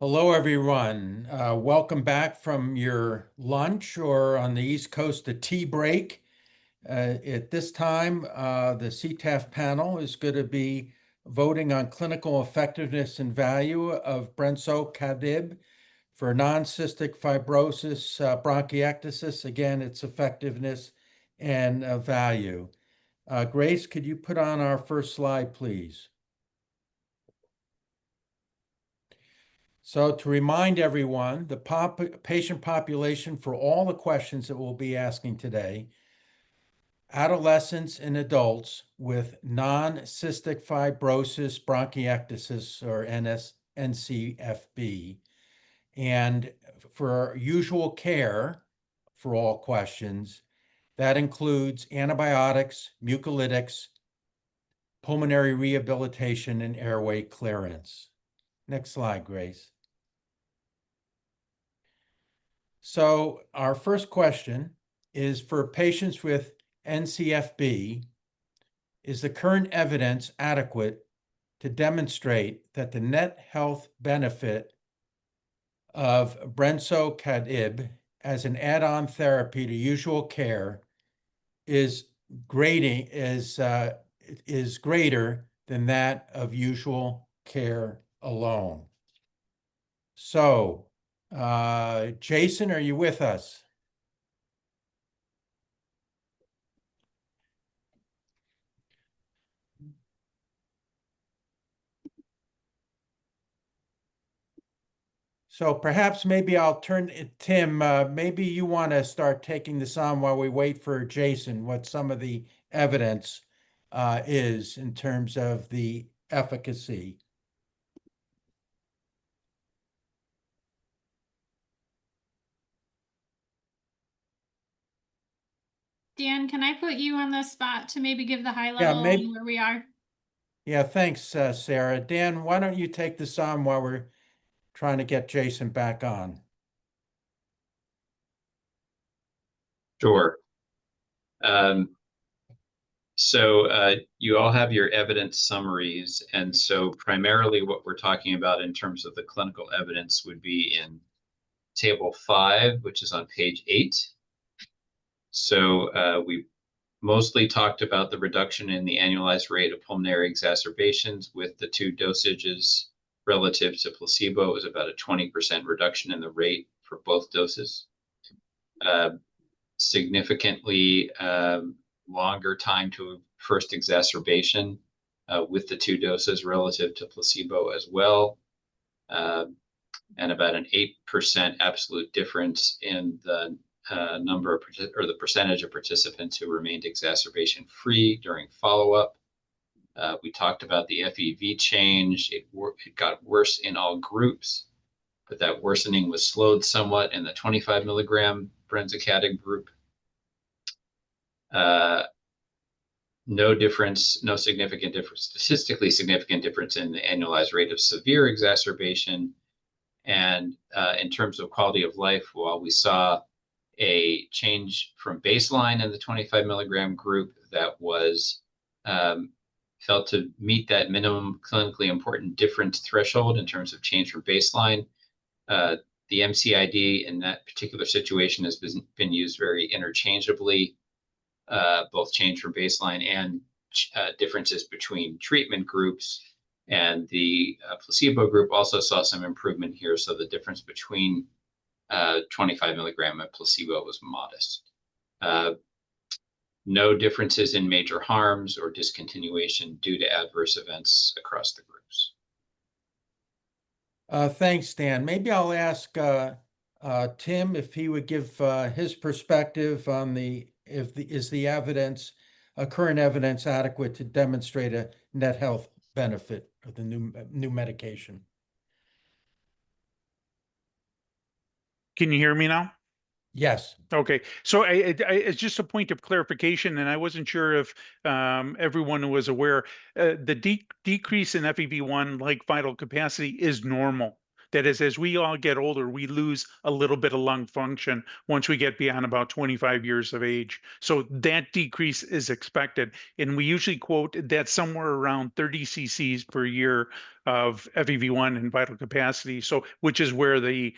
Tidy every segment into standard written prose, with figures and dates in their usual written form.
Hello, everyone. Welcome back from your lunch or on the East Coast, a tea break. At this time, the CTAF panel is going to be voting on clinical effectiveness and value of brensocatib for non-cystic fibrosis, bronchiectasis. Again, its effectiveness and value. Grace, could you put on our first slide, please? So to remind everyone, the patient population for all the questions that we'll be asking today, adolescents and adults with non-cystic fibrosis bronchiectasis or NCFB. And for usual care for all questions, that includes antibiotics, mucolytics, pulmonary rehabilitation, and airway clearance. Next slide, Grace. So our first question is for patients with NCFB, is the current evidence adequate to demonstrate that the net health benefit of brensocatib as an add-on therapy to usual care is greater than that of usual care alone? So Jason, are you with us? So perhaps maybe I'll turn it, Tim, maybe you want to start taking this on while we wait for Jason, what some of the evidence is in terms of the efficacy. Dan, can I put you on the spot to maybe give the high level on where we are? Yeah, thanks, Sarah. Dan, why don't you take this on while we're trying to get Jason back on? Sure. So you all have your evidence summaries, and so primarily what we're talking about in terms of the clinical evidence would be in Table 5, which is on page 8. So we mostly talked about the reduction in the annualized rate of pulmonary exacerbations with the two dosages relative to placebo. It was about a 20% reduction in the rate for both doses. Significantly longer time to first exacerbation with the two doses relative to placebo as well, and about an 8% absolute difference in the number of or the percentage of participants who remained exacerbation free during follow-up. We talked about the FEV change. It got worse in all groups, but that worsening was slowed somewhat in the 25 milligram brensocatib group. No significant difference, statistically significant difference in the annualized rate of severe exacerbation. And in terms of quality of life, while we saw a change from baseline in the 25 milligram group that was felt to meet that minimum clinically important difference threshold in terms of change from baseline, the MCID in that particular situation has been used very interchangeably. Both change from baseline and differences between treatment groups, and the placebo group also saw some improvement here. So the difference between 25 milligram and placebo was modest. No differences in major harms or discontinuation due to adverse events across the groups. Thanks, Dan. Maybe I'll ask Tim if he would give his perspective on is the evidence, current evidence adequate to demonstrate a net health benefit of the new medication? Can you hear me now? Yes. Okay. So it's just a point of clarification, and I wasn't sure if everyone was aware. The decrease in FEV1, like vital capacity, is normal. that is, as we all get older, we lose a little bit of lung function once we get beyond about 25 years of age. So that decrease is expected. And we usually quote that somewhere around 30 cc's per year of FEV1 and vital capacity. So, which is where the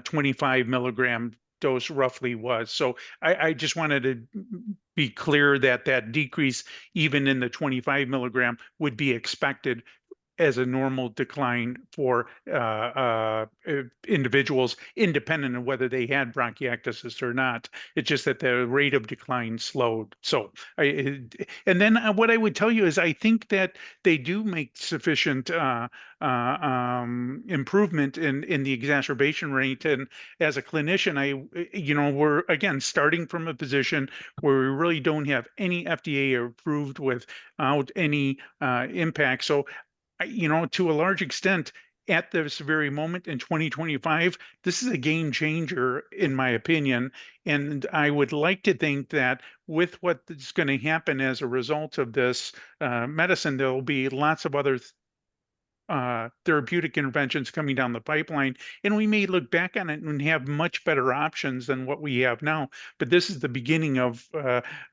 25 milligram dose roughly was. So I just wanted to be clear that that decrease, even in the 25 milligram, would be expected as a normal decline for individuals, independent of whether they had bronchiectasis or not. It's just that the rate of decline slowed. So, and then what I would tell you is I think that they do make sufficient improvement in the exacerbation rate. And as a clinician, we're again starting from a position where we really don't have any FDA approved without any impact. So to a large extent, at this very moment in 2025, this is a game changer, in my opinion. And I would like to think that with what is going to happen as a result of this medicine, there will be lots of other therapeutic interventions coming down the pipeline, and we may look back on it and have much better options than what we have now. But this is the beginning of,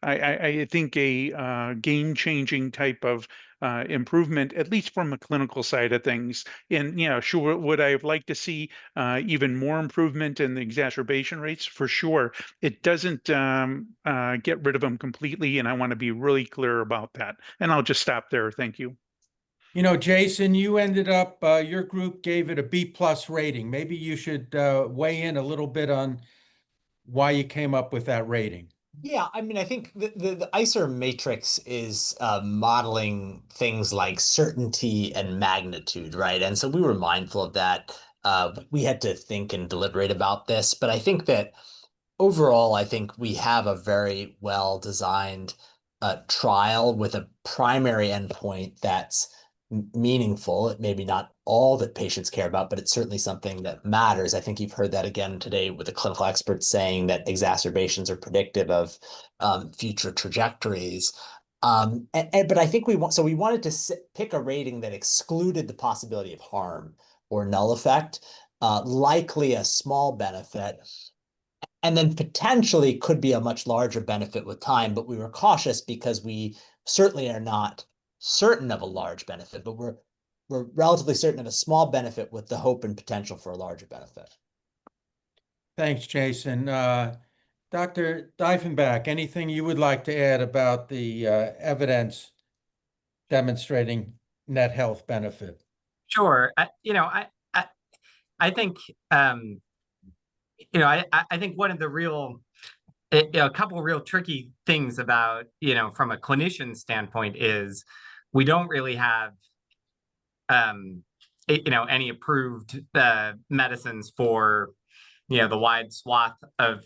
I think, a game-changing type of improvement, at least from a clinical side of things. And sure, would I have liked to see even more improvement in the exacerbation rates? For sure. It doesn't get rid of them completely, and I want to be really clear about that. And I'll just stop there. Thank you. Jason, you ended up, your group gave it a B+ rating. Maybe you should weigh in a little bit on why you came up with that rating. Yeah, I mean, I think the ICER matrix is modeling things like certainty and magnitude, right? And so we were mindful of that. We had to think and deliberate about this, but I think that overall, I think we have a very well-designed trial with a primary endpoint that's meaningful. It may be not all that patients care about, but it's certainly something that matters. I think you've heard that again today with the clinical experts saying that exacerbations are predictive of future trajectories. But I think we wanted to pick a rating that excluded the possibility of harm or null effect, likely a small benefit, and then potentially could be a much larger benefit with time. But we were cautious because we certainly are not certain of a large benefit, but we're relatively certain of a small benefit with the hope and potential for a larger benefit. Thanks, Jason. Dr. Diefenbach, anything you would like to add about the evidence demonstrating net health benefit? Sure. I think I think one of the real a couple of real tricky things about from a clinician standpoint is we don't really have any approved medicines for the wide swath of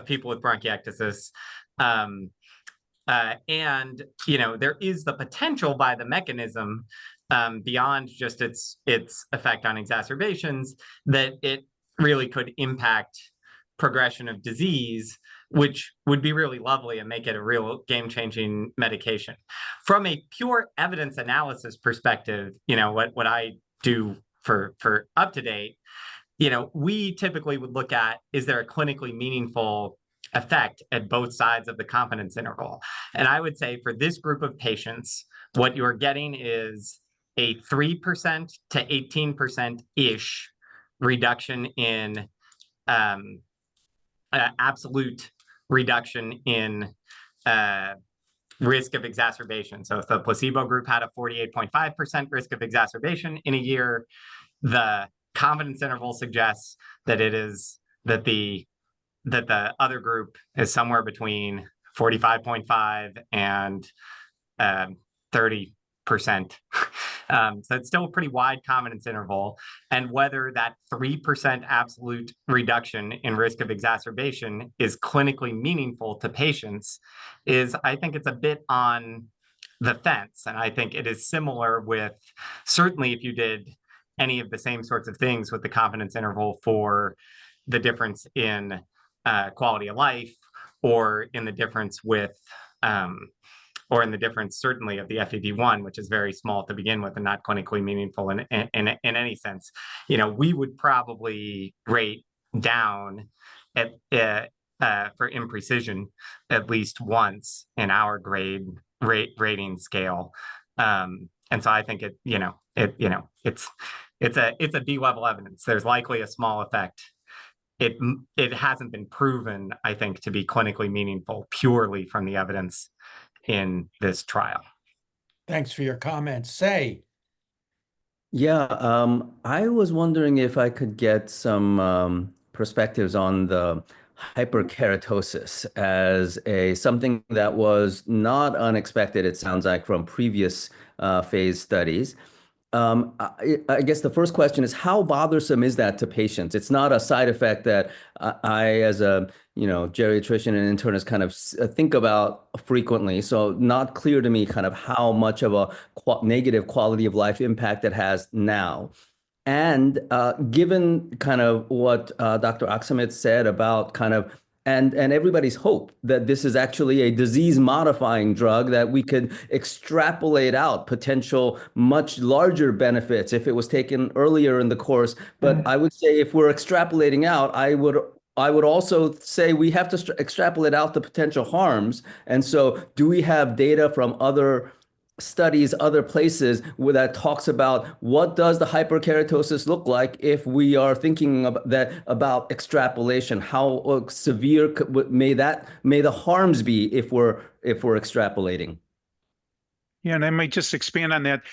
people with bronchiectasis. And there is the potential by the mechanism beyond just its effect on exacerbations that it really could impact progression of disease, which would be really lovely and make it a real game-changing medication. From a pure evidence analysis perspective, what I do for UpToDate, we typically would look at, is there a clinically meaningful effect at both sides of the confidence interval? And I would say for this group of patients, what you're getting is a 3% to 18%-ish reduction in absolute reduction in risk of exacerbation. So if the placebo group had a 48.5% risk of exacerbation in a year, the confidence interval suggests that the other group is somewhere between 45.5 and 30%. So it's still a pretty wide confidence interval. And whether that 3% absolute reduction in risk of exacerbation is clinically meaningful to patients I think it's a bit on the fence. And I think it is similar with, certainly if you did any of the same sorts of things with the confidence interval for the difference in quality of life, or in the difference with or in the difference certainly of the FEV1, which is very small to begin with and not clinically meaningful in any sense, we would probably rate down at for imprecision at least once in our rating scale. And so I think it's a B level evidence. There's likely a small effect. It hasn't been proven, I think, to be clinically meaningful purely from the evidence in this trial. Thanks for your comments. Say. Yeah, I was wondering if I could get some perspectives on the hyperkeratosis as something that was not unexpected, it sounds like, from previous phase studies. I guess the first question is, how bothersome is that to patients? It's not a side effect that I as a geriatrician and internist kind of think about frequently. So not clear to me kind of how much of a negative quality of life impact it has now. And given kind of what Dr. Aksamet said about kind of and everybody's hope that this is actually a disease-modifying drug, that we could extrapolate out potential much larger benefits if it was taken earlier in the course. But I would say if we're extrapolating out, I would also say we have to extrapolate out the potential harms. And so do we have data from other studies, other places where that talks about what does the hyperkeratosis look like if we are thinking about extrapolation? How severe may the harms be if we're extrapolating? Yeah, and I might just expand on that.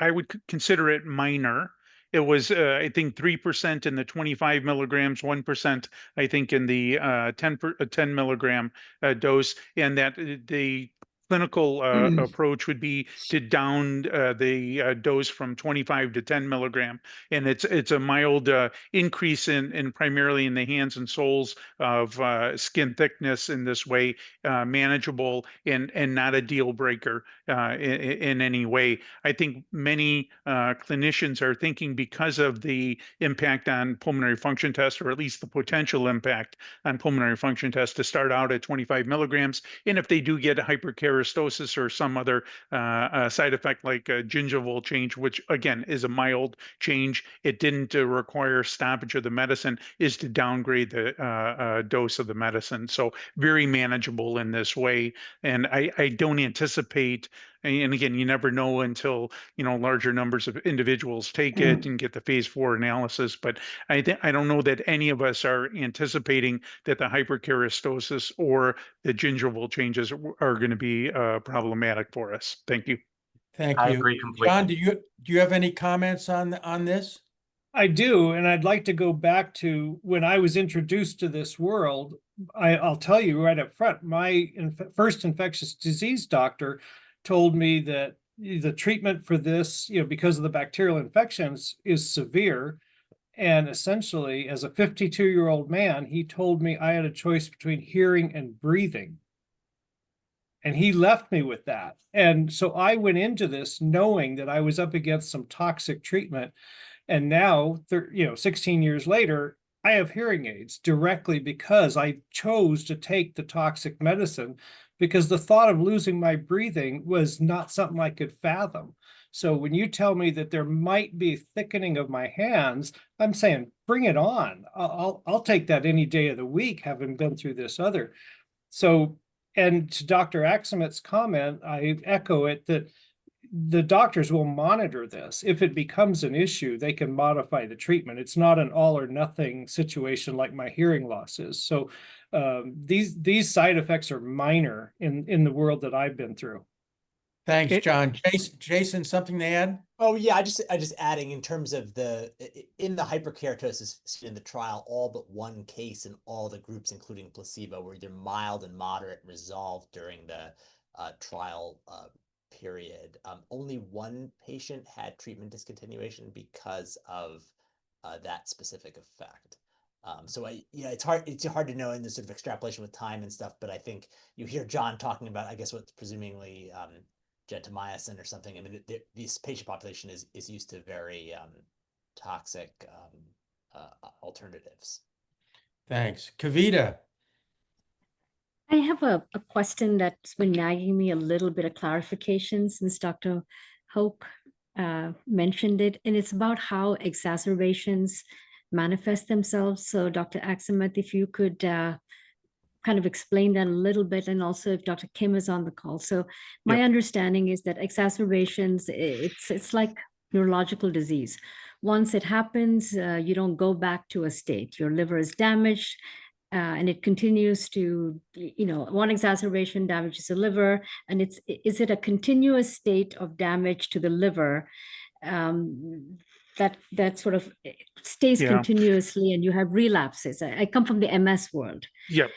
I would consider it minor. It was, I think, 3% in the 25 milligrams, 1%, I think, in the 10 milligram dose, and that the clinical approach would be to down the dose from 25 to 10 milligram, and it's a mild increase in primarily in the hands and soles of skin thickness in this way, manageable and not a deal breaker in any way. I think many clinicians are thinking, because of the impact on pulmonary function test, or at least the potential impact on pulmonary function test, to start out at 25 milligrams, and if they do get a hyperkeratosis or some other side effect like a gingival change, which again is a mild change, it didn't require stoppage of the medicine, is to downgrade the dose of the medicine. So very manageable in this way. And I don't anticipate, and again, you never know until larger numbers of individuals take it and get the phase 4 analysis. But I don't know that any of us are anticipating that the hyperkeratosis or the gingival changes are going to be problematic for us. Thank you. Thank I you. agree completely. John, do you have any comments on this? I do, and I'd like to go back to when I was introduced to this world. I'll tell you right up front, my first infectious disease doctor told me that the treatment for this, because of the bacterial infections, is severe. And essentially, as a 52-year-old man, he told me I had a choice between hearing and breathing. And he left me with that. And so I went into this knowing that I was up against some toxic treatment. And now, 16 years later, I have hearing aids directly because I chose to take the toxic medicine, because the thought of losing my breathing was not something I could fathom. So when you tell me that there might be thickening of my hands, I'm saying, bring it on. I'll take that any day of the week, having been through this other. So, and to Dr. Aksamet's comment, I echo it, that the doctors will monitor this. If it becomes an issue, they can modify the treatment. It's not an all or nothing situation like my hearing loss is. So these side effects are minor in the world that I've been through. Thanks, John. Jason, something to add? Oh yeah, I just adding in terms of in the hyperkeratosis in the trial, all but one case in all the groups, including placebo, were either mild and moderate, resolved during the trial period. Only one patient had treatment discontinuation because of that specific effect. So it's hard to know in this sort of extrapolation with time and stuff, but I think you hear John talking about, I guess, what's presumably gentamicin or something. I mean, this patient population is used to very toxic alternatives. Thanks. Kavita. I have a question that's been nagging me a little bit of clarification since Dr. Hoke mentioned it, and it's about how exacerbations manifest themselves. So Dr. Axelrod, if you could kind of explain that a little bit, and also if Dr. Kim is on the call. So my Yep. understanding is that exacerbations, it's like neurological disease. Once it happens, you don't go back to a state. Your liver is damaged, and it continues to, one exacerbation damages the liver, and is it a continuous state of damage to the liver that sort of stays Yeah. continuously, and you have relapses? I come from the MS world. Yep.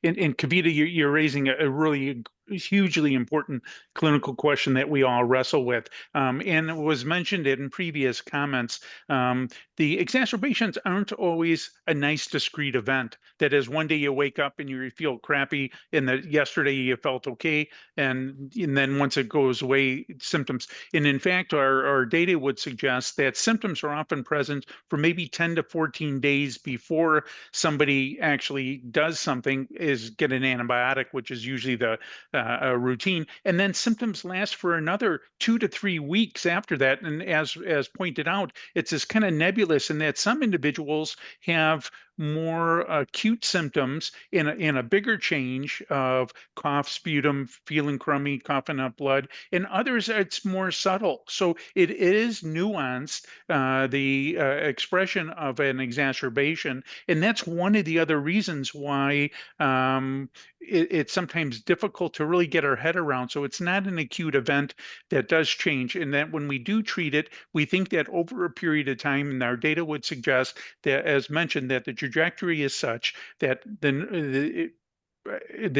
And Kavita, you're raising a really hugely important clinical question that we all wrestle with. And it was mentioned in previous comments. The exacerbations aren't always a nice discrete event. That is, one day you wake up and you feel crappy, and yesterday you felt okay, and then once it goes away, symptoms. And in fact, our data would suggest that symptoms are often present for maybe 10 to 14 days before somebody actually does something, is get an antibiotic, which is usually the routine, and then symptoms last for another 2 to 3 weeks after that. And as pointed out, it's this kind of nebulous in that some individuals have more acute symptoms in a bigger change of cough, sputum, feeling crummy, coughing up blood. In others, it's more subtle. So it is nuanced, the expression of an exacerbation. And that's one of the other reasons why it's sometimes difficult to really get our head around. So it's not an acute event that does change. And that when we do treat it, we think that over a period of time, and our data would suggest that, as mentioned, that the trajectory is such that the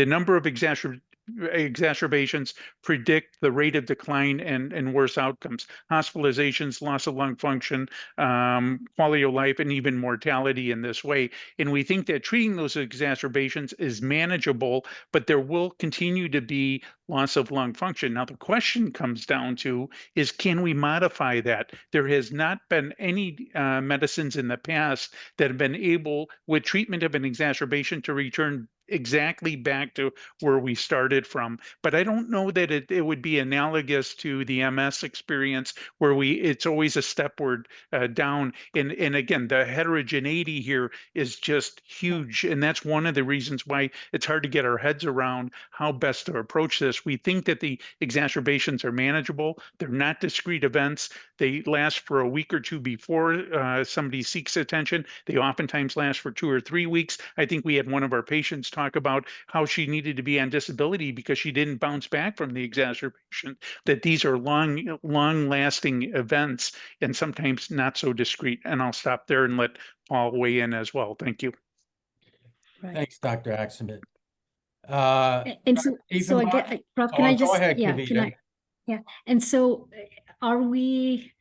number of exacerbations predict the rate of decline and worse outcomes, hospitalizations, loss of lung function, quality of life, and even mortality in this way. And we think that treating those exacerbations is manageable, but there will continue to be loss of lung function. Now, the question comes down to is, can we modify that? There has not been any medicines in the past that have been able, with treatment of an exacerbation, to return exactly back to where we started from. But I don't know that it would be analogous to the MS experience, where it's always a stepward down. And again, the heterogeneity here is just huge. And that's one of the reasons why it's hard to get our heads around how best to approach this. We think that the exacerbations are manageable. They're not discrete events. They last for a week or two before somebody seeks attention. They oftentimes last for 2 or 3 weeks. I think we had one of our patients talk about how she needed to be on disability because she didn't bounce back from the exacerbation, that these are long-lasting events and sometimes not so discrete. And I'll stop there and let Paul weigh in as well. Thank you. Right. Thanks, Dr. Axelrod. And so again, Prof, can I just, go ahead, yeah, Kavita. And so are we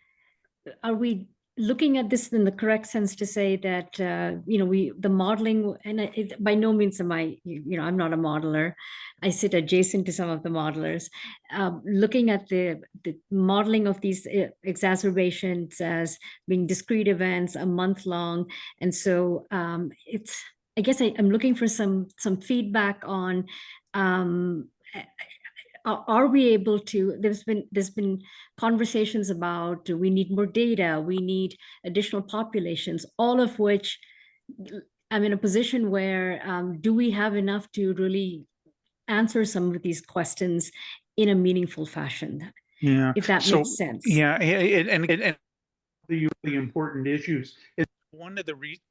looking at this in the correct sense to say that, the modeling, and by no means am I, I'm not a modeler. I sit adjacent to some of the modelers, looking at the modeling of these exacerbations as being discrete events, a month long. And so I guess I'm looking for some feedback on, are we able to, there's been conversations about, we need more data, we need additional populations, all of which I'm in a position where, do we have enough to really answer some of these questions in a meaningful fashion? Yeah. If that makes sense. Yeah. And the really important issues is one of the reasons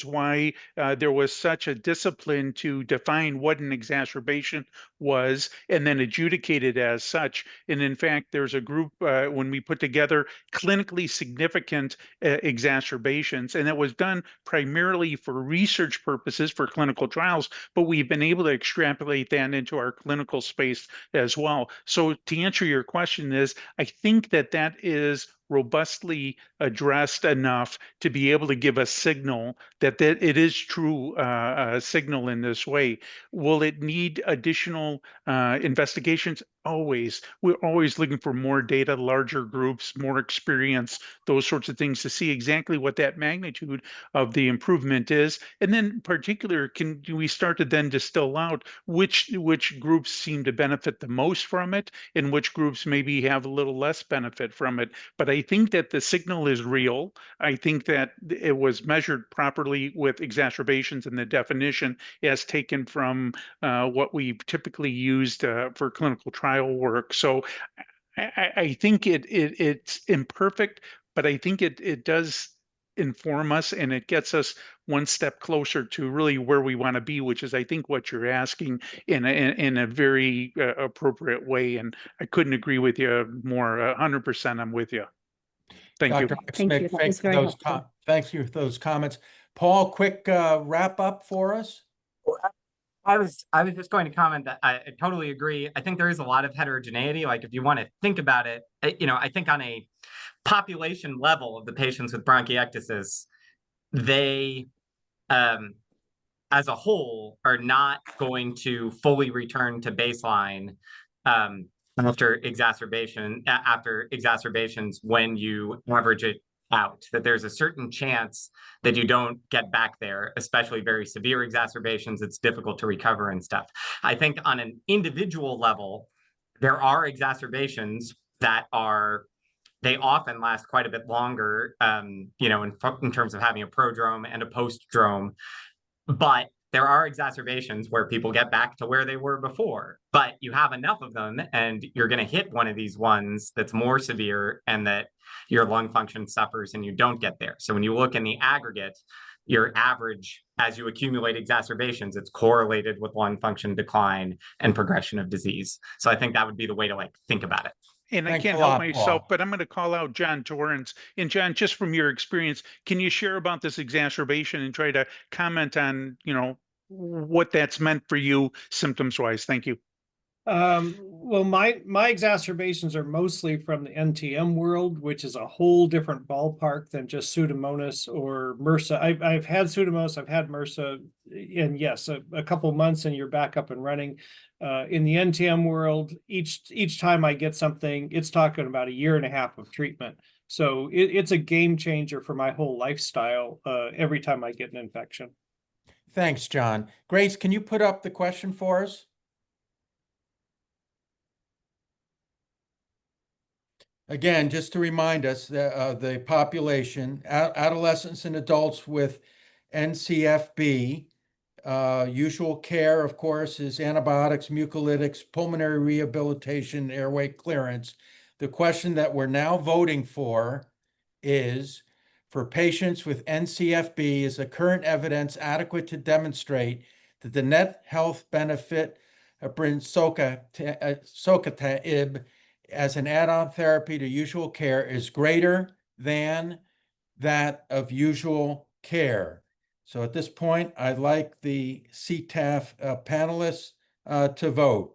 why there was such a discipline to define what an exacerbation was and then adjudicate it as such. And in fact, there's a group when we put together clinically significant exacerbations, and that was done primarily for research purposes for clinical trials, but we've been able to extrapolate that into our clinical space as well. So to answer your question is, I think that is robustly addressed enough to be able to give a signal that it is true signal in this way. Will it need additional investigations? we're always looking for more data, larger groups, more experience, those sorts of things to see exactly what that magnitude of the improvement is. And then in particular, can we start to then distill out which groups seem to benefit the most from it and which groups maybe have a little less benefit from it. But I think that the signal is real. I think that it was measured properly with exacerbations and the definition as taken from what we typically used for clinical trial work. So I think it's imperfect, but I think it does inform us and it gets us one step closer to really where we want to be, which is I think what you're asking in a very appropriate way. And I couldn't agree with you more. 100% I'm with you. Thank you. Dr. Thank you. That was very helpful. Thanks for those comments. Paul, quick wrap up for us. I was just going to comment that I totally agree. I think there is a lot of heterogeneity. Like if you want to think about it, I think on a population level of the patients with bronchiectasis, they, as a whole, are not going to fully return to baseline after exacerbations when you average it out, that there's a certain chance that you don't get back there, especially very severe exacerbations. It's difficult to recover and stuff. I think on an individual level, there are exacerbations that they often last quite a bit longer, in terms of having a prodrome and a postdrome. But there are exacerbations where people get back to where they were before, but you have enough of them and you're going to hit one of these ones that's more severe and that your lung function suffers and you don't get there. So when you look in the aggregate, your average, as you accumulate exacerbations, it's correlated with lung function decline and progression of disease. So I think that would be the way to think about it. And Thanks I can't a lot, help myself, Paul. but I'm going to call out John Torrance. And John, just from your experience, can you share about this exacerbation and try to comment on, what that's meant for you symptoms-wise? Thank you. Well, my exacerbations are mostly from the NTM world, which is a whole different ballpark than just Pseudomonas or MRSA. I've had Pseudomonas, I've had MRSA, and yes, a couple months and you're back up and running. In the NTM world, each time I get something, it's talking about a year and a half of treatment. So it's a game changer for my whole lifestyle every time I get an infection. Thanks, John. Grace, can you put up the question for us? Again, just to remind us that the population, adolescents and adults with NCFB, usual care, of course, is antibiotics, mucolytics, pulmonary rehabilitation, airway clearance. The question that we're now voting for is, for patients with NCFB, is the current evidence adequate to demonstrate that the net health benefit of brensocatib as an add-on therapy to usual care is greater than that of usual care? So at this point, I'd like the CTAF panelists to vote.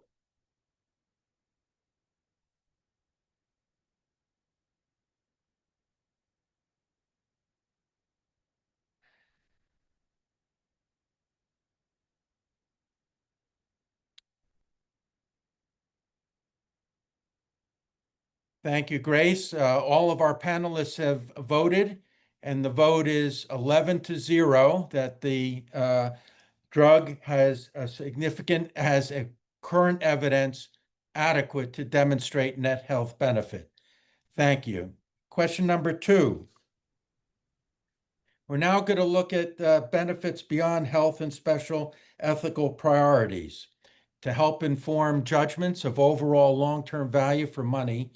Thank you, Grace. All of our panelists have voted, and the vote is 11-0 that the drug has a current evidence adequate to demonstrate net health benefit. Thank you. Question number 2. We're now going to look at benefits beyond health and special ethical priorities. To help inform judgments of overall long-term value for money,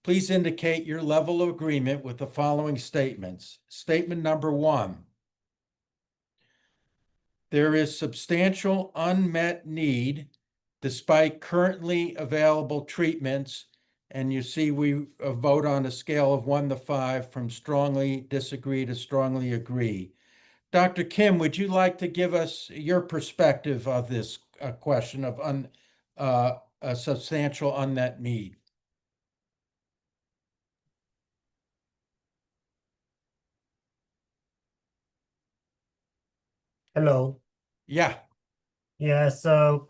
please indicate your level of agreement with the following statements. Statement number 1. There is substantial unmet need despite currently available treatments. And you see we vote on a scale of 1 to 5 from strongly disagree to strongly agree. Dr. Kim, would you like to give us your perspective of this question of a substantial unmet need? Hello. Yeah. Yeah, so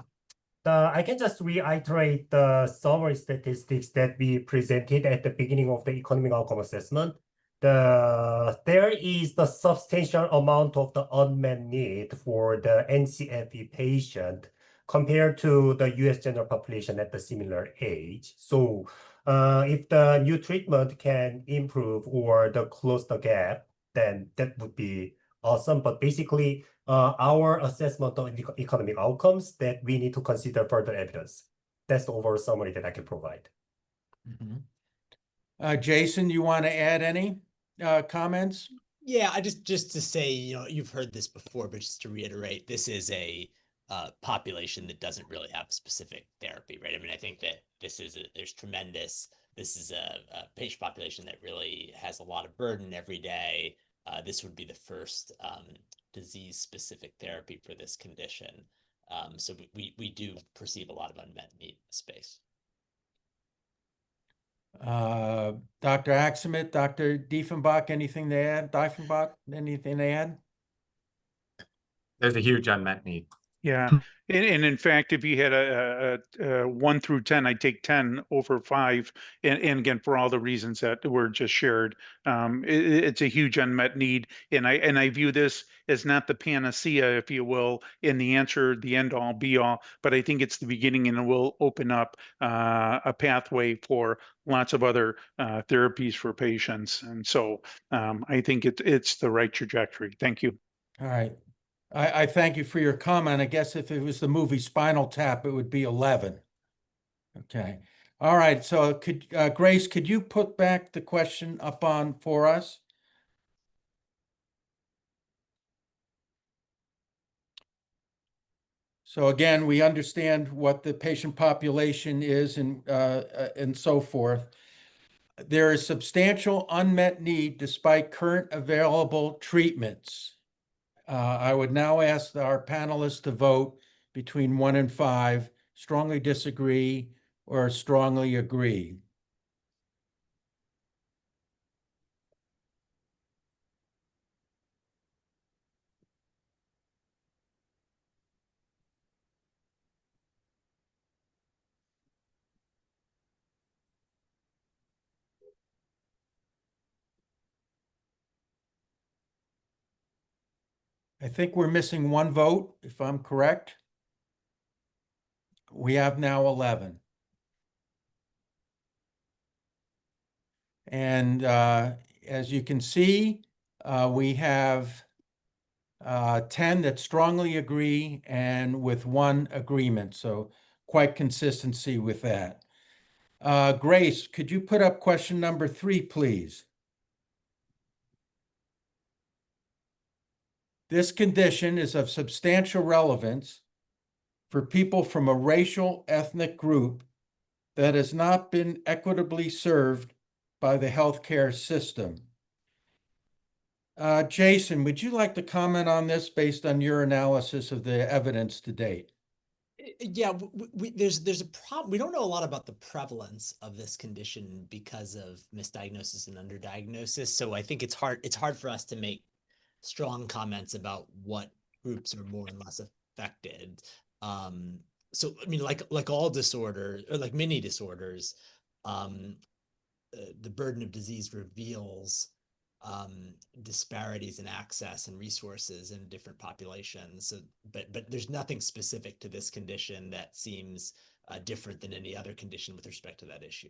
I can just reiterate the summary statistics that we presented at the beginning of the economic outcome assessment. There is the substantial amount of the unmet need for the NCFE patient compared to the US general population at the similar age. So if the new treatment can improve or close the gap, then that would be awesome. But basically, our assessment of economic outcomes that we need to consider further evidence. That's the overall summary that I can provide. Jason, you want to add any comments? Yeah, I just to say, you've heard this before, but just to reiterate, this is a population that doesn't really have a specific therapy, right? I mean, I think that this is a patient population that really has a lot of burden every day. This would be the first disease-specific therapy for this condition. So we do perceive a lot of unmet need in the space. Dr. Axelrod, Dr. Diefenbach, anything to add? Anything to add? There's a huge unmet need. Yeah, and in fact, if you had a 1 through 10, I'd take 10 over 5, and again for all the reasons that were just shared. It's a huge unmet need, and I view this as not the panacea, if you will, in the answer, the end all be all, but I think it's the beginning, and it will open up a pathway for lots of other therapies for patients, and so I think it's the right trajectory. Thank you. All right. I thank you for your comment. I guess if it was the movie Spinal Tap, it would be 11. Okay. All right. So Grace, could you put back the question up on for us? So again, we understand what the patient population is and so forth. There is substantial unmet need despite current available treatments. I would now ask our panelists to vote between 1 and 5, strongly disagree or strongly agree. I think we're missing 1 vote, if I'm correct. We have now 11. And as you can see, we have 10 that strongly agree and with 1 agreement. So quite consistency with that. Grace, could you put up question number 3, please? This condition is of substantial relevance for people from a racial ethnic group that has not been equitably served by the healthcare system. Jason, would you like to comment on this based on your analysis of the evidence to date? Yeah, there's a problem. We don't know a lot about the prevalence of this condition because of misdiagnosis and underdiagnosis. So I think it's hard for us to make strong comments about what groups are more and less affected. So I mean, like all disorders, or like many disorders, the burden of disease reveals disparities in access and resources in different populations. So, but there's nothing specific to this condition that seems different than any other condition with respect to that issue.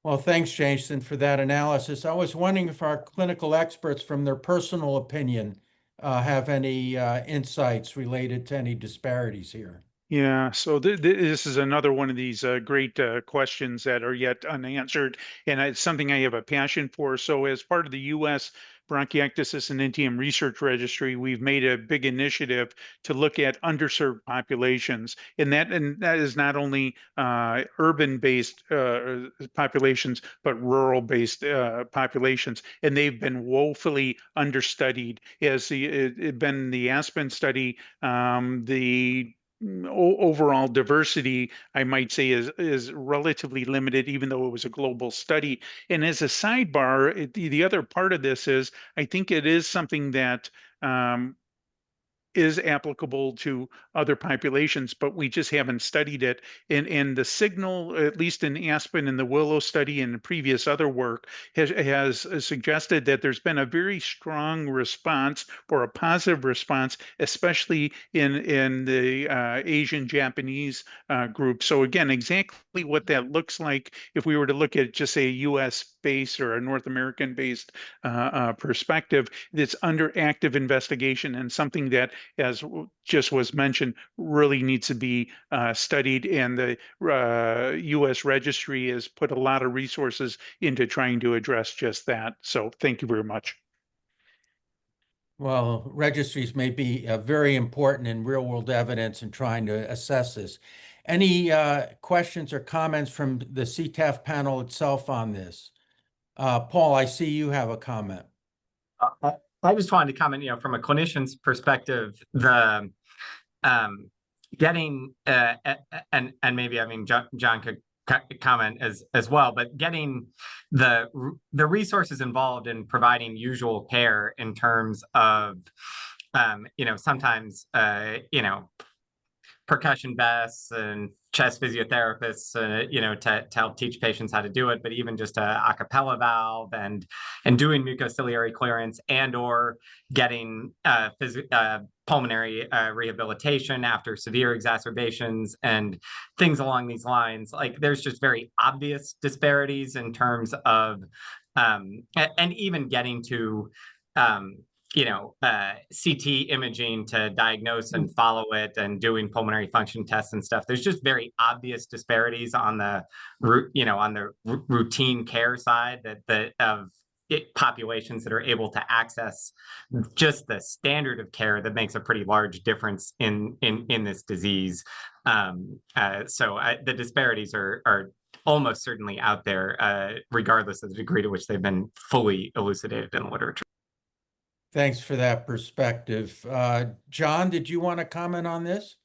Well, thanks, Jason, for that analysis. I was wondering if our clinical experts, from their personal opinion, have any insights related to any disparities here. Yeah, so this is another one of these great questions that are yet unanswered, and it's something I have a passion for. So as part of the U.S. Bronchiectasis and NTM Research Registry, we've made a big initiative to look at underserved populations, and that is not only urban-based populations, but rural-based populations, and they've been woefully understudied. As been the Aspen study, the overall diversity, I might say, is relatively limited, even though it was a global study. And as a sidebar, the other part of this is, I think it is something that is applicable to other populations, but we just haven't studied it. And the signal, at least in Aspen and the Willow study and previous other work, has suggested that there's been a very strong response, or a positive response, especially in the Asian Japanese group. So again, exactly what that looks like if we were to look at just say a US based or a North American based perspective, that's under active investigation, and something that, as just was mentioned, really needs to be studied. And the US registry has put a lot of resources into trying to address just that. So thank you very much. Well, registries may be very important in real world evidence in trying to assess this. Any questions or comments from the CTAF panel itself on this? Paul, I see you have a comment. I just wanted to comment, from a clinician's perspective, the getting and maybe, John could comment as well, but getting the resources involved in providing usual care in terms of sometimes percussion vests and chest physiotherapists, to help teach patients how to do it, but even just a cappella valve and doing mucociliary clearance, and or getting pulmonary rehabilitation after severe exacerbations and things along these lines. Like, there's just very obvious disparities in terms of and even getting to CT imaging to diagnose and follow it, and doing pulmonary function tests and stuff. There's just very obvious disparities on the routine care side of populations that are able to access just the standard of care that makes a pretty large difference in this disease. So the disparities are almost certainly out there, regardless of the degree to which they've been fully elucidated in the literature. Thanks for that perspective. John, did you want to comment on this?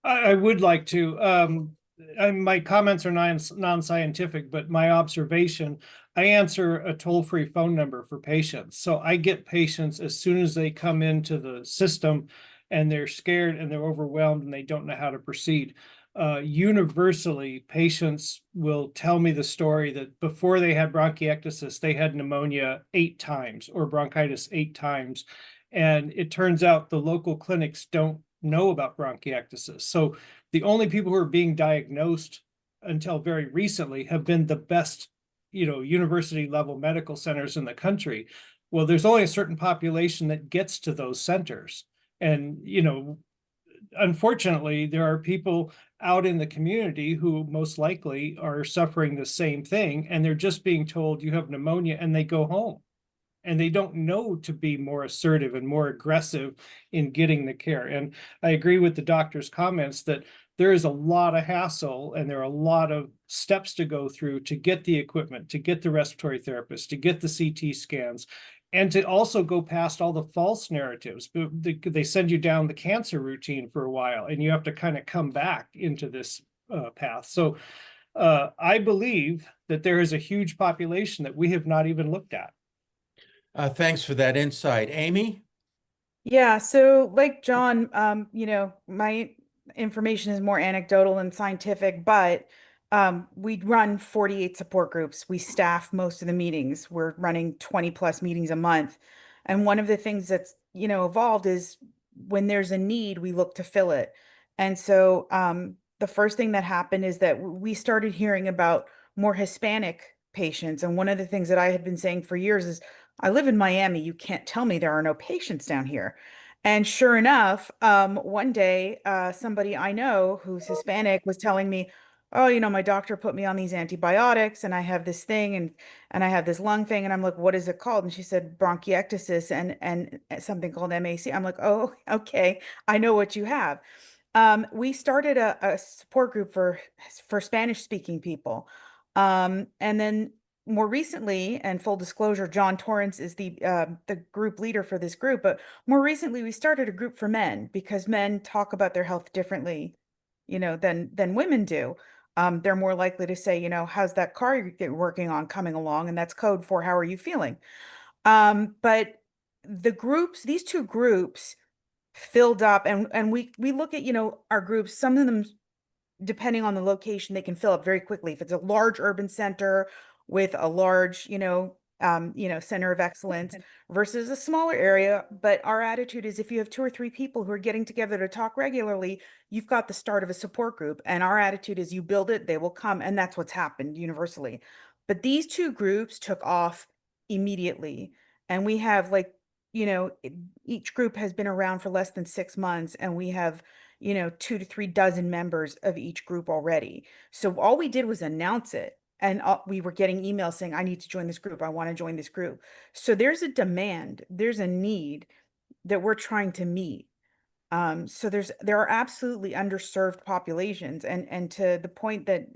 I would like to. My comments are non-scientific, but my observation, I answer a toll-free phone number for patients. So I get patients as soon as they come into the system and they're scared and they're overwhelmed and they don't know how to proceed. Universally, patients will tell me the story that before they had bronchiectasis, they had pneumonia 8 times or bronchitis 8 times. And it turns out the local clinics don't know about bronchiectasis. So the only people who are being diagnosed until very recently have been the best, university level medical centers in the country. Well, there's only a certain population that gets to those centers. And, unfortunately, there are people out in the community who most likely are suffering the same thing, and they're just being told you have pneumonia, and they go home. And they don't know to be more assertive and more aggressive in getting the care. And I agree with the doctor's comments that there is a lot of hassle and there are a lot of steps to go through to get the equipment, to get the respiratory therapist, to get the CT scans, and to also go past all the false narratives. They send you down the cancer routine for a while, and you have to kind of come back into this path. So I believe that there is a huge population that we have not even looked at. Thanks for that insight. Amy? Yeah, so like John, my information is more anecdotal than scientific, but we run 48 support groups. We staff most of the meetings. We're running 20 plus meetings a month. And one of the things that's, evolved is when there's a need, we look to fill it. And so the first thing that happened is that we started hearing about more Hispanic patients. And one of the things that I had been saying for years is, I live in Miami. You can't tell me there are no patients down here. And sure enough, one day, somebody I know who's Hispanic was telling me, oh, my doctor put me on these antibiotics and I have this thing and I have this lung thing. And I'm like, what is it called? And she said bronchiectasis and something called MAC. I'm like, oh, okay. I know what you have. We started a support group for Spanish speaking people. And then more recently, and full disclosure, John Torrance is the group leader for this group, but more recently we started a group for men because men talk about their health differently, than women do. They're more likely to say, how's that car you're working on coming along? And that's code for how are you feeling? But these two groups filled up, and we look at, you know, our groups, some of them, depending on the location, they can fill up very quickly. If it's a large urban center with a large, center of excellence versus a smaller area. But our attitude is if you have 2 or 3 people who are getting together to talk regularly, you've got the start of a support group. And our attitude is you build it, they will come. And that's what's happened universally. But these 2 groups took off immediately. And we have each group has been around for less than 6 months, and we have 2 to 3 dozen members of each group already. So all we did was announce it, and we were getting emails saying, I need to join this group. I want to join this group. So there's a demand, there's a need that we're trying to meet. So there are absolutely underserved populations, and to the point that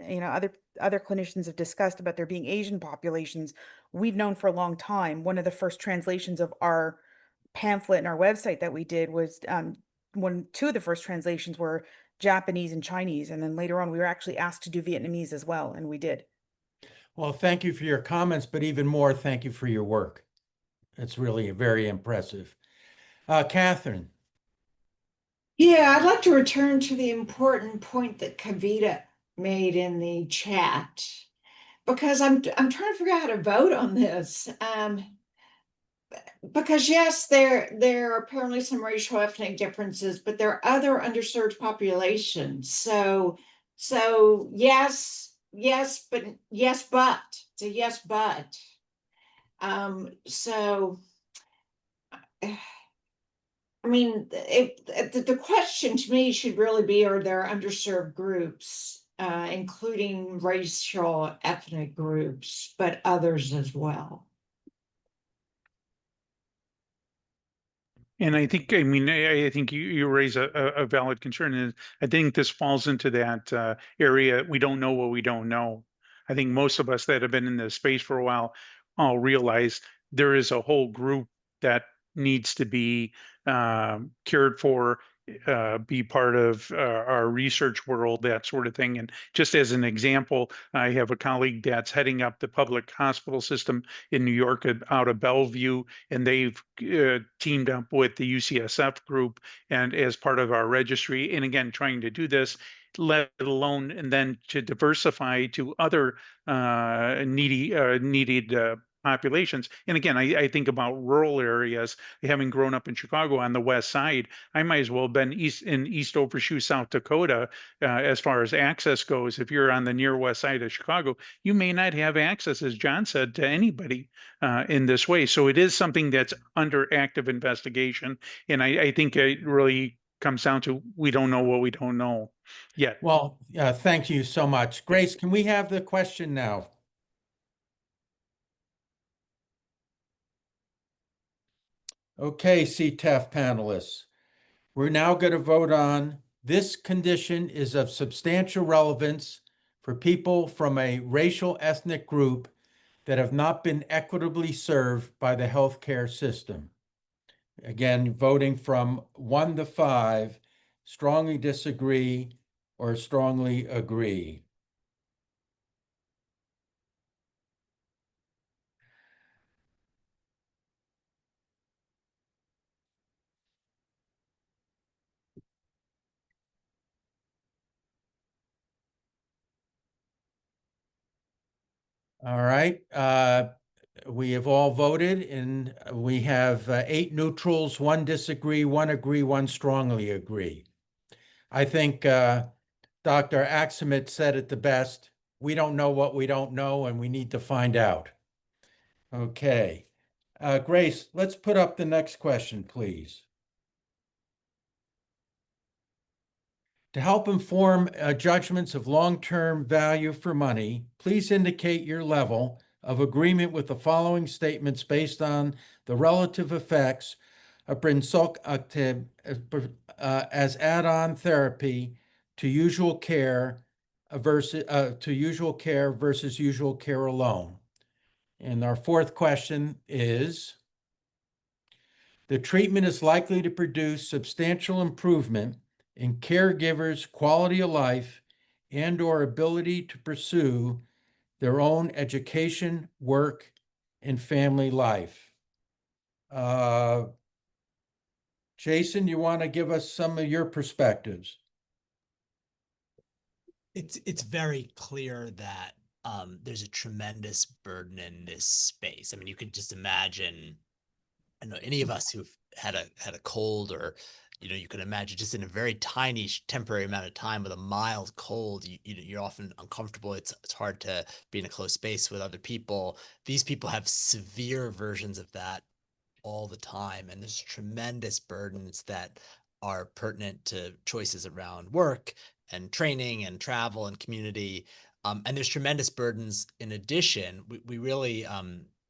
other clinicians have discussed about there being Asian populations, we've known for a long time. One of the first translations of our pamphlet and our website that we did was 2 of the first translations were Japanese and Chinese, and then later on we were actually asked to do Vietnamese as well, and we did. Well, thank you for your comments, but even more, thank you for your work. It's really very impressive. Catherine. Yeah, I'd like to return to the important point that Kavita made in the chat, because I'm trying to figure out how to vote on this. Because yes, there are apparently some racial ethnic differences, but there are other underserved populations. So yes, but it's a yes, but. I mean, the question to me should really be, are there underserved groups, including racial ethnic groups, but others as well? And I think, I mean, I think you raise a valid concern, and I think this falls into that area. We don't know what we don't know. I think most of us that have been in this space for a while all realize there is a whole group that needs to be cared for, be part of our research world, that sort of thing. And just as an example, I have a colleague that's heading up the public hospital system in New York out of Bellevue, and they've teamed up with the UCSF group and as part of our registry. And again, trying to do this, let alone and then to diversify to other needed populations. And again, I think about rural areas. Having grown up in Chicago on the west side, I might as well have been in East Overshoe, South Dakota, as far as access goes. If you're on the near west side of Chicago, you may not have access, as John said, to anybody in this way. So it is something that's under active investigation. And I think it really comes down to we don't know what we don't know yet. Well, thank you so much. Grace, can we have the question now? Okay, CTAF panelists, we're now going to vote on this condition is of substantial relevance for people from a racial ethnic group that have not been equitably served by the healthcare system. Again, voting from 1 to 5, strongly disagree or strongly agree. All right. We have all voted, and we have 8 neutrals, 1 disagree, 1 agree, 1 strongly agree. I think Dr. Axamit said it the best. We don't know what we don't know, and we need to find out. Okay. Grace, let's put up the next question, please. To help inform judgments of long-term value for money, please indicate your level of agreement with the following statements based on the relative effects of Bronchiectasis as add-on therapy to usual care versus usual care alone. And our 4th question is, the treatment is likely to produce substantial improvement in caregivers' quality of life and/or ability to pursue their own education, work, and family life. Jason, you want to give us some of your perspectives? It's very clear that there's a tremendous burden in this space. I mean, you could just imagine, I know any of us who've had a cold, or you can imagine just in a very tiny temporary amount of time with a mild cold, you're often uncomfortable. It's hard to be in a close space with other people. These people have severe versions of that all the time, and there's tremendous burdens that are pertinent to choices around work and training and travel and community. And there's tremendous burdens in addition. We really,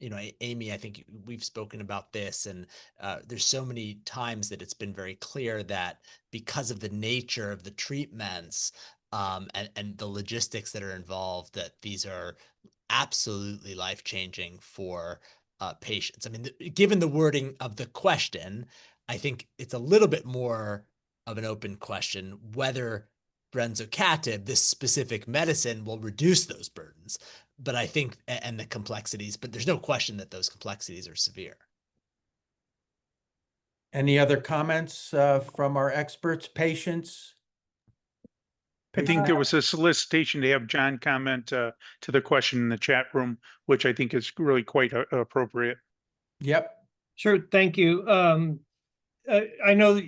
Amy, I think we've spoken about this, and there's so many times that it's been very clear that because of the nature of the treatments and the logistics that are involved, that these are absolutely life-changing for patients. I mean, given the wording of the question, I think it's a little bit more of an open question whether brensocatib, this specific medicine, will reduce those burdens. But I think, and the complexities, but there's no question that those complexities are severe. Any other comments from our experts, patients? I think there was a solicitation to have John comment to the question in the chat room, which I think is really quite appropriate. Yep. Sure, thank you. I know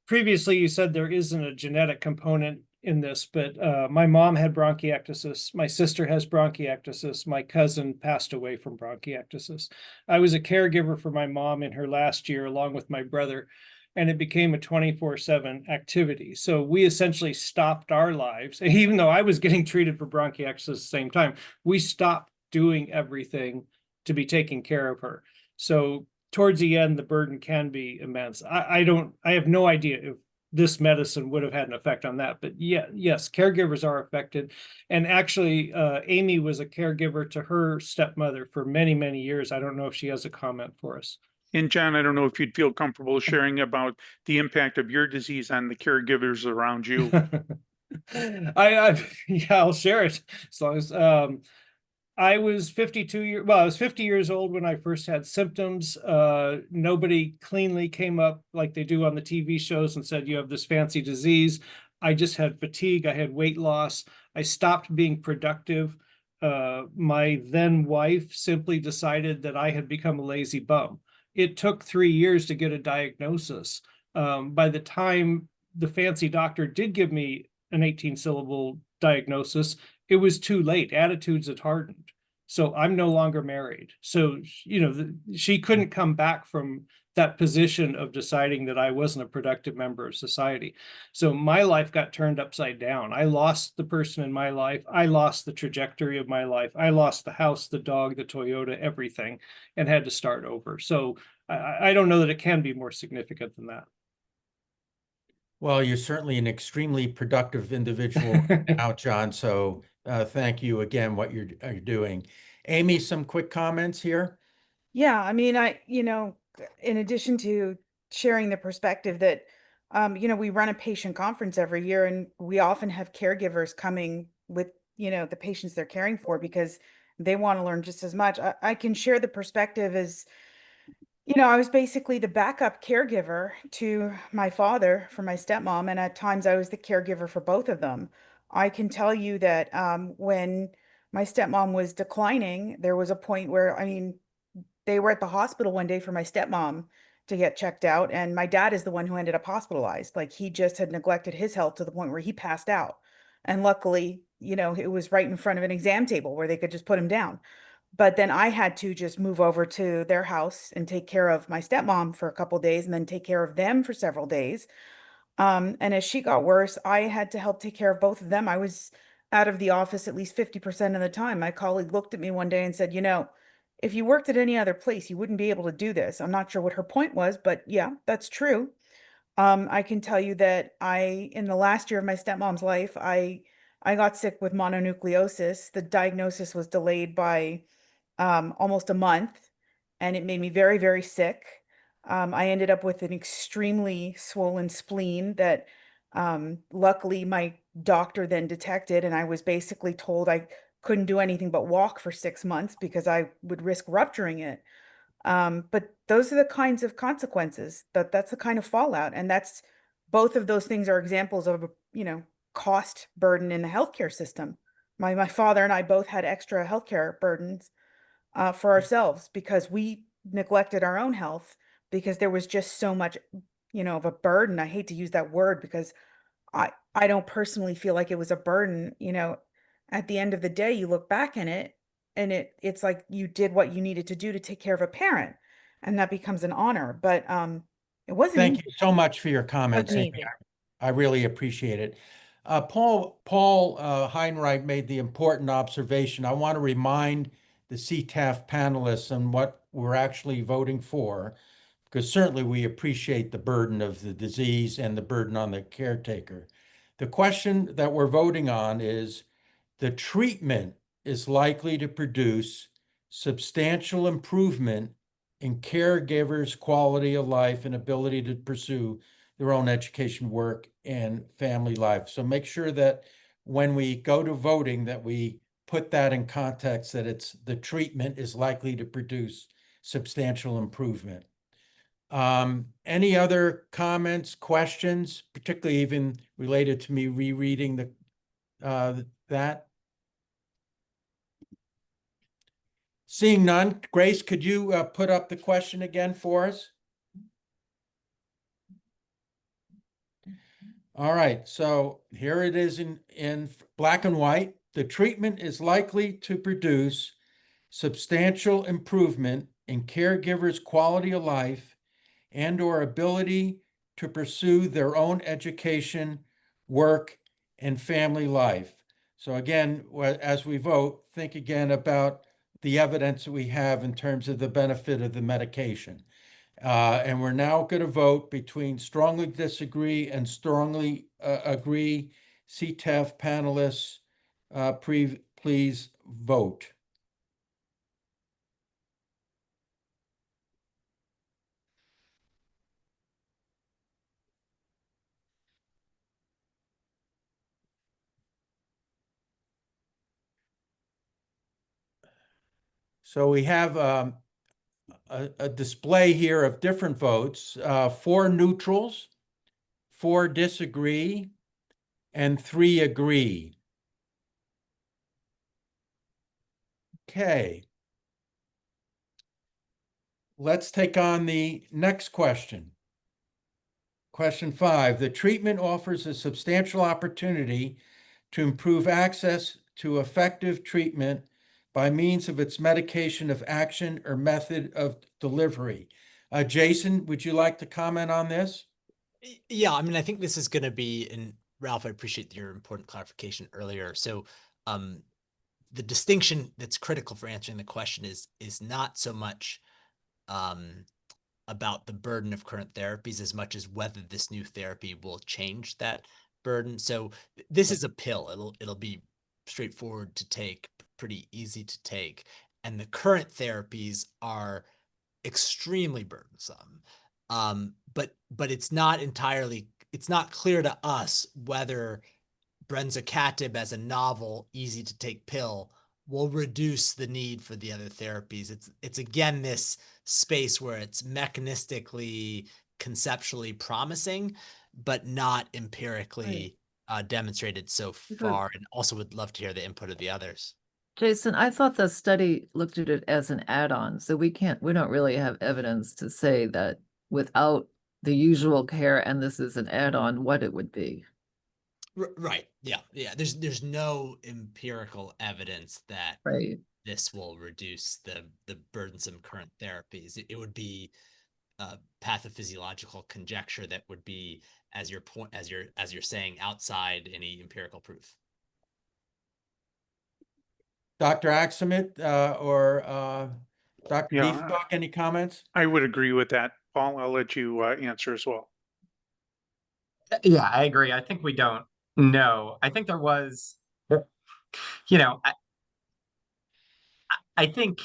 previously you said there isn't a genetic component in this, but my mom had bronchiectasis. My sister has bronchiectasis. My cousin passed away from bronchiectasis. I was a caregiver for my mom in her last year, along with my brother, and it became a 24/7 activity. So we essentially stopped our lives. Even though I was getting treated for bronchiectasis at the same time, we stopped doing everything to be taking care of her. So towards the end, the burden can be immense. I have no idea if this medicine would have had an effect on that, but yes, caregivers are affected. And actually, Amy was a caregiver to her stepmother for many, many years. I don't know if she has a comment for us. And John, I don't know if you'd feel comfortable sharing about the impact of your disease on the caregivers around you. Yeah, I'll share it as long as I was 50 years old when I first had symptoms. Nobody cleanly came up like they do on the TV shows and said, you have this fancy disease. I just had fatigue. I had weight loss. I stopped being productive. My then wife simply decided that I had become a lazy bum. It took 3 years to get a diagnosis. By the time the fancy doctor did give me an 18-syllable diagnosis, it was too late. Attitudes had hardened. So I'm no longer married. So, she couldn't come back from that position of deciding that I wasn't a productive member of society. So my life got turned upside down. I lost the person in my life. I lost the trajectory of my life. I lost the house, the dog, the Toyota, everything, and had to start over. So I don't know that it can be more significant than that. Well, you're certainly an extremely productive individual now, John. So thank you again, what you're doing. Amy, some quick comments here? Yeah, I mean, in addition to sharing the perspective that, we run a patient conference every year, and we often have caregivers coming with, the patients they're caring for because they want to learn just as much. I can share the perspective as, I was basically the backup caregiver to my father for my stepmom, and at times I was the caregiver for both of them. I can tell you that when my stepmom was declining, there was a point where, they were at the hospital one day for my stepmom to get checked out, and my dad is the one who ended up hospitalized. Like, he just had neglected his health to the point where he passed out. And luckily, it was right in front of an exam table where they could just put him down. But then I had to just move over to their house and take care of my stepmom for a couple days and then take care of them for several days. And as she got worse, I had to help take care of both of them. I was out of the office at least 50% of the time. My colleague looked at me one day and said, if you worked at any other place, you wouldn't be able to do this. I'm not sure what her point was, but yeah, that's true. I can tell you that in the last year of my stepmom's life, I got sick with mononucleosis. The diagnosis was delayed by almost a month, and it made me very, very sick. I ended up with an extremely swollen spleen that luckily my doctor then detected, and I was basically told I couldn't do anything but walk for 6 months because I would risk rupturing it. But those are the kinds of consequences, that's the kind of fallout. And that's, both of those things are examples of, cost burden in the healthcare system. My father and I both had extra healthcare burdens for ourselves because we neglected our own health because there was just so much, of a burden. I hate to use that word because I don't personally feel like it was a burden. At the end of the day, you look back in it and it's like you did what you needed to do to take care of a parent, and that becomes an honor. But it wasn't Thank easy. you so much for your comments, Wasn't Amy. easy. I really appreciate it. Paul Heinrich made the important observation. I want to remind the CTAF panelists on what we're actually voting for, because certainly we appreciate the burden of the disease and the burden on the caretaker. The question that we're voting on is the treatment is likely to produce substantial improvement in caregivers' quality of life and ability to pursue their own education, work, and family life. So make sure that when we go to voting that we put that in context, that it's the treatment is likely to produce substantial improvement. Any other comments, questions, particularly even related to me rereading that? Seeing none, Grace, could you put up the question again for us? All right, so here it is in black and white. The treatment is likely to produce substantial improvement in caregivers' quality of life and/or ability to pursue their own education, work, and family life. So again, as we vote, think again about the evidence that we have in terms of the benefit of the medication. And we're now going to vote between strongly disagree and strongly agree. CTAF panelists, please vote. So we have a display here of different votes, 4 neutrals, 4 disagree, and 3 agree. Okay. Let's take on the next question. Question 5, the treatment offers a substantial opportunity to improve access to effective treatment by means of its medication of action or method of delivery. Jason, would you like to comment on this? Yeah, I mean, I think this is going to be, and Ralph, I appreciate your important clarification earlier. So the distinction that's critical for answering the question is not so much about the burden of current therapies as much as whether this new therapy will change that burden. So this is a pill. It'll be straightforward to take, pretty easy to take. And the current therapies are extremely burdensome. But it's not clear to us whether brensocatib as a novel, easy to take pill will reduce the need for the other therapies. It's again this space where it's mechanistically, conceptually promising, but not empirically demonstrated so far. And also would love to hear the input of the others. Jason, I thought the study looked at it as an add-on, so we don't really have evidence to say that without the usual care and this is an add-on, what it would be. Right. Yeah. There's no empirical evidence that this will reduce the burdensome current therapies. It would be pathophysiological conjecture that would be, as you're saying, outside any empirical proof. Dr. Axelrod or Dr. Beefstock, any comments? I would agree with that. Paul, I'll let you answer as well. Yeah, I agree. I think we don't know. I think there was, I think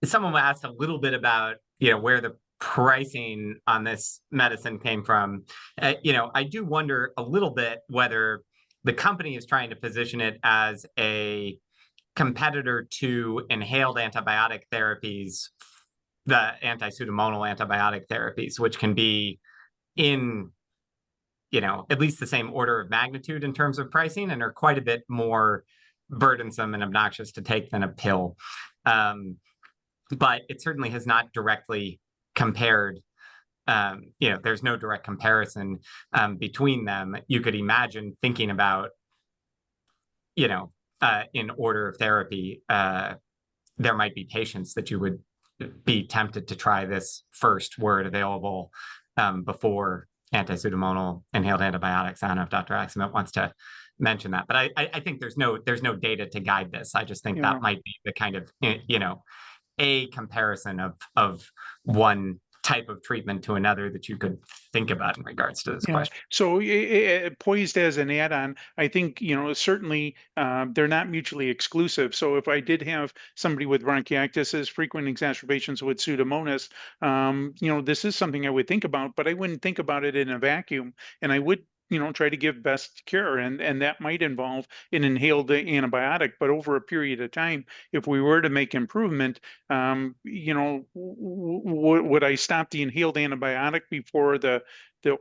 someone asked a little bit about, where the pricing on this medicine came from. I do wonder a little bit whether the company is trying to position it as a competitor to inhaled antibiotic therapies the anti-pseudomonal antibiotic therapies, which can be in, at least the same order of magnitude in terms of pricing and are quite a bit more burdensome and obnoxious to take than a pill. But it certainly has not directly compared. There's no direct comparison between them. You could imagine thinking about, in order of therapy, there might be patients that you would be tempted to try this first were it available before anti-pseudomonal inhaled antibiotics. I don't know if Dr. Axelman wants to mention that, but I think there's no data to guide this. I just think that might be the kind of, a comparison of one type of treatment to another that you could think about in regards to this question. So poised as an add-on, I think, certainly they're not mutually exclusive. So if I did have somebody with bronchiectasis, frequent exacerbations with Pseudomonas, this is something I would think about, but I wouldn't think about it in a vacuum. And I would try to give best cure, and that might involve an inhaled antibiotic. But over a period of time, if we were to make improvement, would I stop the inhaled antibiotic before the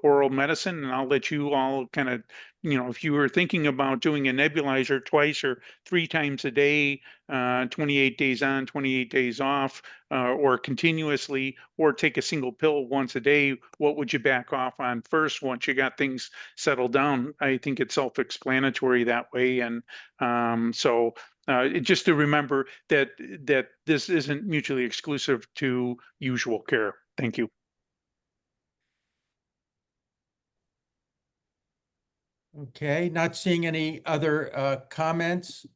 oral medicine? And I'll let you all kind of, if you were thinking about doing a nebulizer twice or 3 times a day, 28 days on, 28 days off, or continuously, or take a single pill once a day, what would you back off on first once you got things settled down? I think it's self-explanatory that way. And so just to remember that this isn't mutually exclusive to usual care. Thank you. Okay, not seeing any other comments.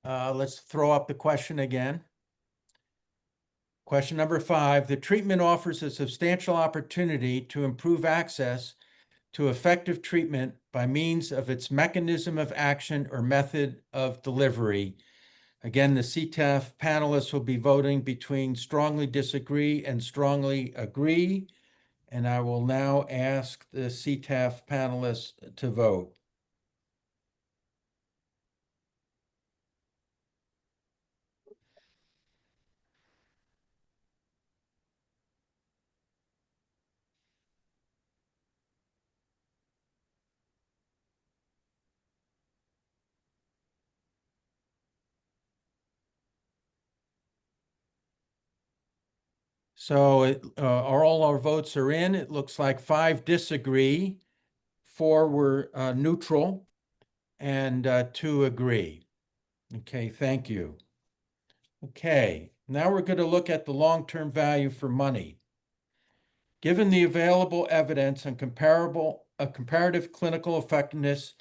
Let's throw up the question again. Question number 5, the treatment offers a substantial opportunity to improve access to effective treatment by means of its mechanism of action or method of delivery. Again, the CTAF panelists will be voting between strongly disagree and strongly agree. And I will now ask the CTAF panelists to vote. So all our votes are in. It looks like 5 disagree, 4 were neutral, and 2 agree. Okay, thank you. Okay, now we're going to look at the long-term value for money. Given the available evidence on comparative clinical effectiveness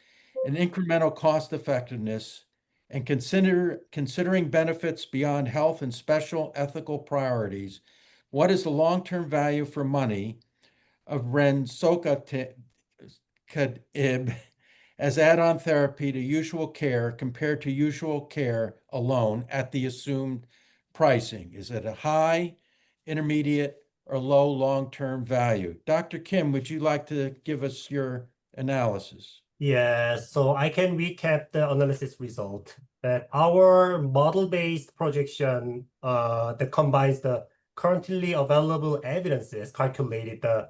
and incremental cost effectiveness, and considering benefits beyond health and special ethical priorities, what is the long-term value for money of brensocatib as add-on therapy to usual care compared to usual care alone at the assumed pricing? Is it a high, intermediate, or low long-term value? Dr. Kim, would you like to give us your analysis? Yeah, so I can recap the analysis result. That our model-based projection that combines the currently available evidences calculated the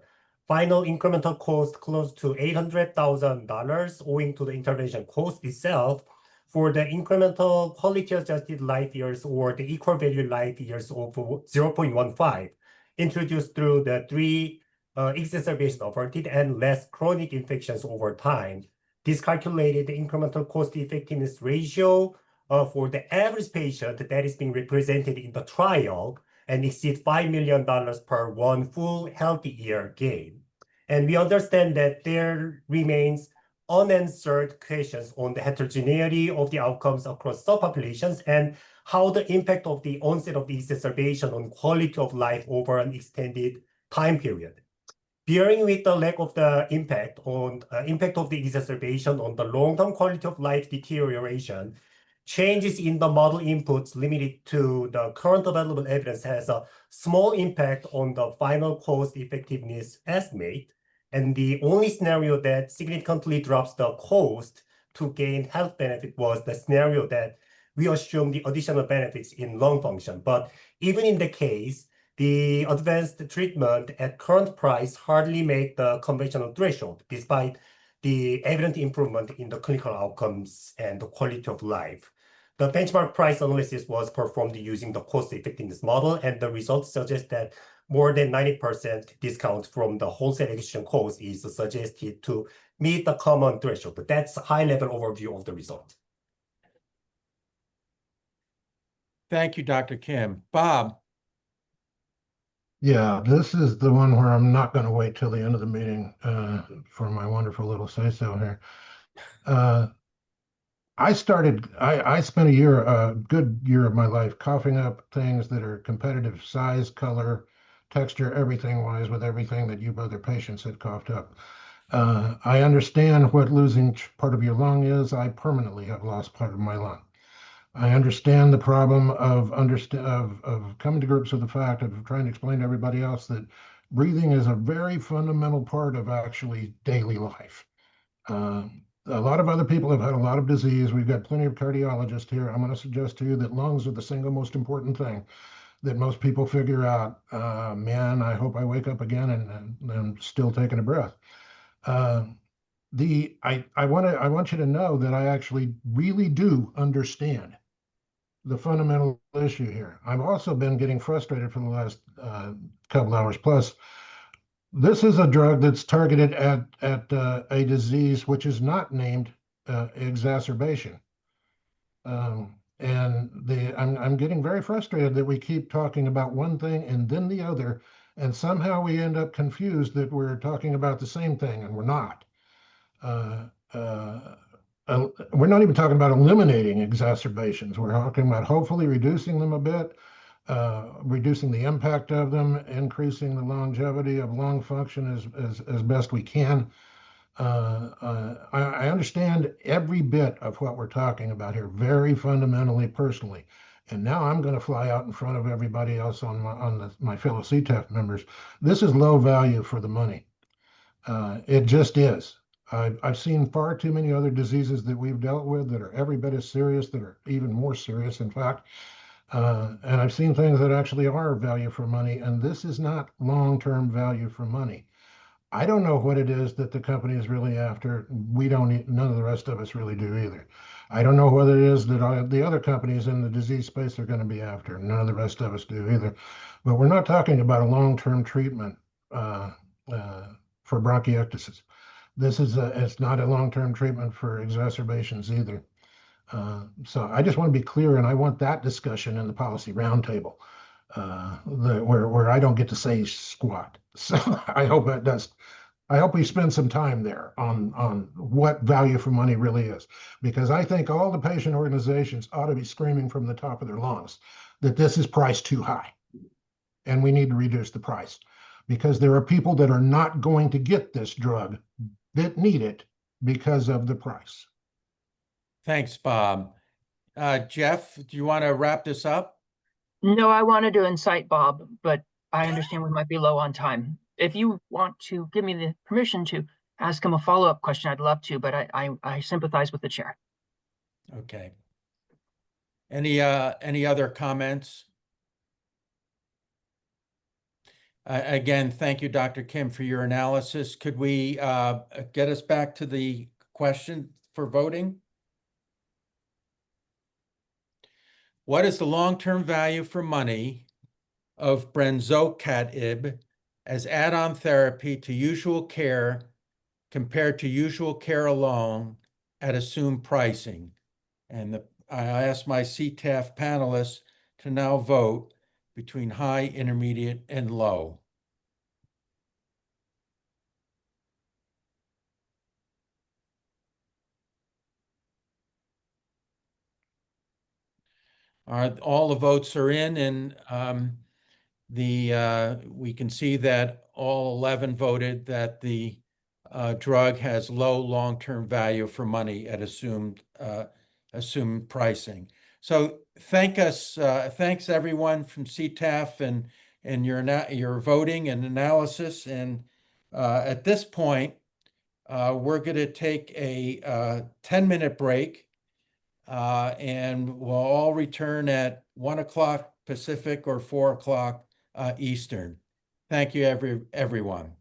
final incremental cost close to $800,000 owing to the intervention cost itself for the incremental quality-adjusted life years or the equal value life years of 0.15 introduced through the 3 exacerbation averted and less chronic infections over time. This calculated the incremental cost effectiveness ratio for the average patient that is being represented in the trial and exceed $5 million per 1 full healthy year gain. And we understand that there remains unanswered questions on the heterogeneity of the outcomes across subpopulations and how the impact of the onset of the exacerbation on quality of life over an extended time period. Bearing with the lack of the impact of the exacerbation on the long-term quality of life deterioration, changes in the model inputs limited to the current available evidence has a small impact on the final cost effectiveness estimate. And the only scenario that significantly drops the cost to gain health benefit was the scenario that we assume the additional benefits in lung function. But even in the case, the advanced treatment at current price hardly make the conventional threshold, despite the evident improvement in the clinical outcomes and the quality of life. The benchmark price analysis was performed using the cost effectiveness model, and the results suggest that more than 90% discount from the wholesale acquisition cost is suggested to meet the common threshold. But that's a high-level overview of the result. Thank you, Dr. Kim. Bob. Yeah, this is the one where I'm not going to wait till the end of the meeting for my wonderful little say-so here. I spent a good year of my life coughing up things that are competitive size, color, texture, everything-wise with everything that you other patients had coughed up. I understand what losing part of your lung is. I permanently have lost part of my lung. I understand the problem of coming to grips with the fact of trying to explain to everybody else that breathing is a very fundamental part of actually daily life. A lot of other people have had a lot of disease. We've got plenty of cardiologists here. I'm going to suggest to you that lungs are the single most important thing that most people figure out. Man, I hope I wake up again and I'm still taking a breath. I want you to know that I actually really do understand the fundamental issue here. I've also been getting frustrated for the last couple hours plus. This is a drug that's targeted at a disease which is not named exacerbation. I'm getting very frustrated that we keep talking about one thing and then the other, and somehow we end up confused that we're talking about the same thing, and we're not. We're not even talking about eliminating exacerbations. We're talking about hopefully reducing them a bit, reducing the impact of them, increasing the longevity of lung function as best we can. I understand every bit of what we're talking about here, very fundamentally, personally. And now I'm going to fly out in front of everybody else on my fellow CTAF members. This is low value for the money. It just is. I've seen far too many other diseases that we've dealt with that are every bit as serious, that are even more serious, in fact. And I've seen things that actually are value for money, and this is not long-term value for money. I don't know what it is that the company is really after. None of the rest of us really do either. I don't know what it is that the other companies in the disease space are going to be after. None of the rest of us do either. But we're not talking about a long-term treatment for bronchiectasis. It's not a long-term treatment for exacerbations either. So I just want to be clear, and I want that discussion in the policy roundtable, where I don't get to say squat. So I hope it does. I hope we spend some time there on what value for money really is, because I think all the patient organizations ought to be screaming from the top of their lungs that this is priced too high, and we need to reduce the price, because there are people that are not going to get this drug that need it because of the price. Thanks, Bob. Jeff, do you want to wrap this up? No, I wanted to incite Bob, but I understand we might be low on time. If you want to give me the permission to ask him a follow-up question, I'd love to, but I sympathize with the chair. Okay. Any other comments? Again, thank you, Dr. Kim, for your analysis. Could we get us back to the question for voting? What is the long-term value for money of brensocatib as add-on therapy to usual care compared to usual care alone at assumed pricing? And I ask my CTAF panelists to now vote between high, intermediate, and low. All the votes are in, and we can see that all 11 voted that the drug has low long-term value for money at assumed pricing. So thanks everyone from CTAF and your voting and analysis. And at this point, we're going to take a 10-minute break. and we'll all return at 1 o'clock Pacific or 4 o'clock Eastern. Thank you, everyone.